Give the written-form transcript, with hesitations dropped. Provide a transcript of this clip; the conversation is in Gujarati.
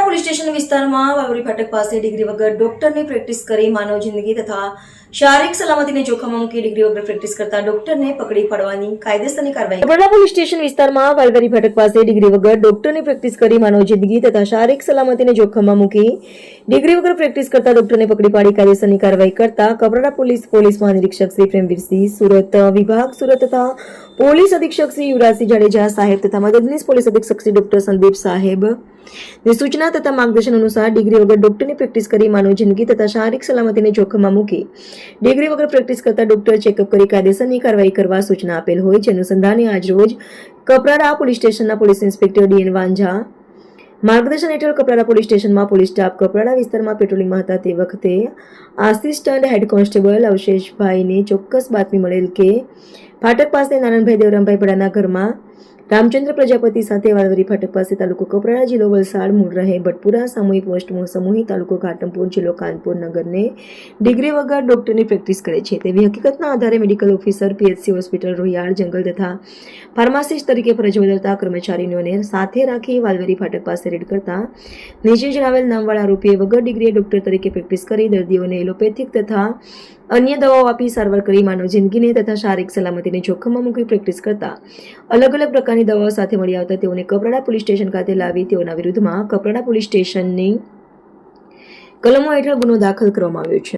પોલીસ સ્ટેશન વિસ્તારમાં વાવડી ફાટક પાસે ડિગ્રી વગર ડોક્ટરની પ્રેક્ટિસ કરી માનવ જિંદગી તથા શારીરિક સલામતીને જોખમમાં મૂકી ડિગ્રી વગર પ્રેક્ટિસ કરતા ડોક્ટરને પકડી પાડવાની કાયદેસરની કાર્યવાહી. કપરાડા પોલીસ સ્ટેશન વિસ્તારમાં વાવડી ફાટક પાસે ડિગ્રી વગર ડોક્ટરની પ્રેક્ટિસ કરી માનવ જિંદગી તથા શારીરિક સલામતીને જોખમમાં મૂકી ડિગ્રી વગર પ્રેક્ટિસ કરતા ડોક્ટરને પકડી પાડી કાયદેસરની કાર્યવાહી કરતા કપરાડા પોલીસ મહાનિરીક્ષક શ્રી પ્રેમવીરસિંહ, સુરત વિભાગ સુરત તથા પોલીસ અધિક્ષક શ્રી યુવરાજસિંહ જાડેજા સાહેબ તથા મદદનીશ પોલીસ અધિક્ષક શ્રી ડોક્ટર સંદીપ સાહેબ ની સૂચના તથા માર્ગદર્શન અનુસાર ડિગ્રી વગર ડોક્ટરની પ્રેક્ટિસ કરી માનવ જિંદગી તથા શારીરિક સલામતીને જોખમમાં મૂકી ડિગ્રી વગર પ્રેક્ટિસ કરતા ડોક્ટર ચેકઅપ કરી કાયદેસરની કાર્યવાહી કરવા સૂચના આપેલ હોય છે. અનુસંધાને આજરોજ કપરાડા પોલીસ સ્ટેશનના પોલીસ ઇન્સ્પેક્ટર ડીએન વાંઝા માર્ગદર્શન હેઠળ કપરાડા પોલીસ સ્ટેશનમાં પોલીસ સ્ટાફ કપરાડા વિસ્તારમાં પેટ્રોલિંગમાં હતા તે વખતે આસિસ્ટન્ટ હેડ કોન્સ્ટેબલ અવશેષભાઈને ચોક્કસ બાતમી મળેલ કે ફાટક પાસે નારાયણભાઈ દેવરામભાઈ પડાના ઘરમાં રામચંદ્ર પ્રજાપતિ સાથે વાળવરી ફાટક પાસે તાલુકો કપરાડા જિલ્લો વલસાડ મૂળ રહે ભટપુરા સામૂહિક પોસ્ટ સમૂહી તાલુકો ઘાટમપુર જિલ્લો કાનપુર નગરને ડિગ્રી વગર ડોક્ટરની પ્રેક્ટિસ કરે છે તેવી હકીકતના આધારે મેડિકલ ઓફિસર પીએચસી હોસ્પિટલ રોહિયાળ જંગલ તથા ફાર્માસિસ્ટ તરીકે ફરજ બજાવતા કર્મચારીઓને સાથે રાખી વાલવેરી ફાટક પાસે રેડ કરતા નીચે જણાવેલ નામવાળા આરોપીએ વગર ડિગ્રીએ ડોક્ટર તરીકે પ્રેક્ટિસ કરી દર્દીઓને એલોપેથિક તથા અન્ય દવાઓ આપી સારવાર કરી માનવ જિંદગીને તથા શારીરિક સલામતીને જોખમમાં મૂકી પ્રેક્ટિસ કરતા અલગ અલગ પ્રકારની દવાઓ સાથે મળી આવતા તેઓને કપરાડા પોલીસ સ્ટેશન ખાતે લાવી તેઓના વિરુદ્ધમાં કપરાડા પોલીસ સ્ટેશનની કલમો હેઠળ ગુનો દાખલ કરવામાં આવ્યો છે.